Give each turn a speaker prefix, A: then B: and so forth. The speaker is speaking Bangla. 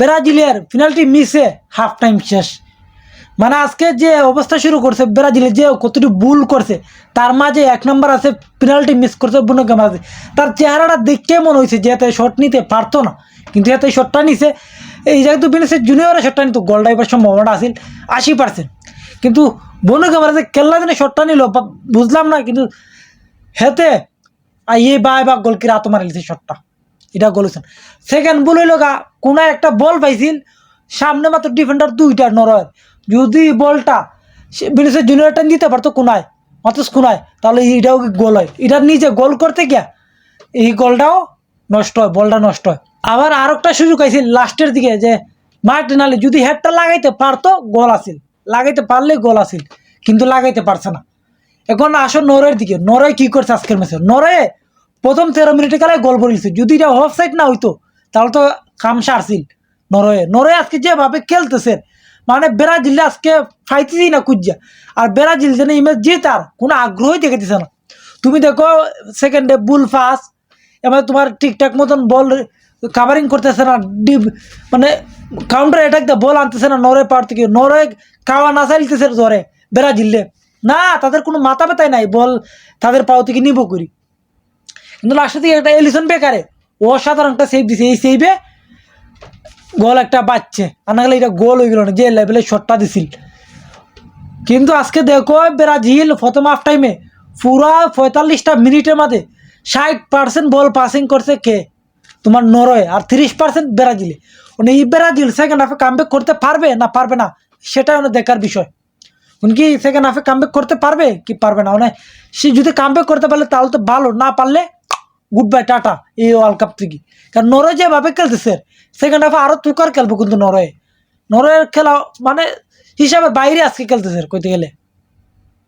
A: ব্রাজিলের পেনাল্টি মিসে হাফ টাইম শেষ। মানে আজকে যে অবস্থা শুরু করছে ব্রাজিলে, যে কতটি ভুল করছে, তার মাঝে 1 নম্বর আছে পেনাল্টি মিস করছে বুনো গেমারাস। তার চেহারাটা দেখে মনে হয়েছে যে এত শট নিতে পারতো না, কিন্তু এত শটটা নিছে। এই যেহেতু ভিনিসিয়াস জুনিয়রের শটটা নিত, গোল ড্রাইভার সম্ভাবনা আছিল 80%, কিন্তু বুনো গেমারাসে খেললা দিনে শটটা নিল বুঝলাম না, কিন্তু হেতে এই বা গোলকির আত মারি লিছে শটটা, এটা গোল হয়েছে। সেকেন্ড বল হইল গা, কোনো একটা বল পাইছিল সামনে, মাত্র ডিফেন্ডার 2টা নরওয়ের, যদি বলটা ভিনিসিয়াস জুনিয়রটা নিতে পারতো কোনায়, মাত্র কোনায়, তাহলে এটাও গোল হয়। এটা নিজে গোল করতে গিয়া এই গোলটাও নষ্ট হয়, বলটা নষ্ট হয়। আবার আর একটা সুযোগ আইছিল লাস্টের দিকে, যে মার্টিনালি যদি হেডটা লাগাইতে পারতো গোল আসিল, লাগাইতে পারলে গোল আসিল, কিন্তু লাগাইতে পারছে না। এখন আসো নরওয়ের দিকে। নরওয়ে কি করছে আজকের ম্যাচে? নরওয়ে প্রথম 13 মিনিটে খেলায় গোল করেছে। যদি এটা অফ সাইড না হইতো তাহলে তো কাম সারছিল নরওয়ে আজকে যেভাবে খেলতেছে, মানে ব্রাজিল আজকে ফাইতেছি না কুজ্জা, আর ব্রাজিল যেন ইমেজ জেতার কোনো আগ্রহই দেখাতেছে না। তুমি দেখো সেকেন্ডে বুল ফাস, এবার তোমার ঠিকঠাক মতন বল কাভারিং করতেছে না, মানে কাউন্টার অ্যাটাক দিয়ে বল আনতেছে না নরওয়ে পাওয়ার থেকে। নরওয়ে খাওয়া না চাইতেছে জ্বরে ব্রাজিলে, না তাদের কোনো মাথা ব্যথাই নাই বল তাদের পাও থেকে নিব করি। কিন্তু লাস্টের দিকে একটা এলিসন বেকারে অসাধারণ একটা সেভ দিছে, এই সেভে গোল একটা বাচ্চে, আর না গেলে এটা গোল হয়ে গেল না, যে লেভেলে শটটা দিছিল। কিন্তু আজকে দেখো ব্রাজিল প্রথম হাফ টাইমে পুরা 45টা মিনিটের মধ্যে 60% বল পাসিং করছে কে? তোমার নরওয়ে, আর 30% ব্রাজিলে। মানে এই ব্রাজিল সেকেন্ড হাফে কামব্যাক করতে পারবে না পারবে না, সেটা অনেক দেখার বিষয়। কি সেকেন্ড হাফে কামব্যাক করতে পারবে কি পারবে না, মানে সে যদি কামব্যাক করতে পারলে তাহলে তো ভালো, না পারলে গুড বাই টাটা এই ওয়ার্ল্ড কাপ থেকে। কারণ নরওয়ে যেভাবে খেলতেছে সেকেন্ড হাফে আরো তুকার খেলবো, কিন্তু নরওয়ের খেলা মানে হিসাবে বাইরে আজকে খেলতেছে কইতে গেলে।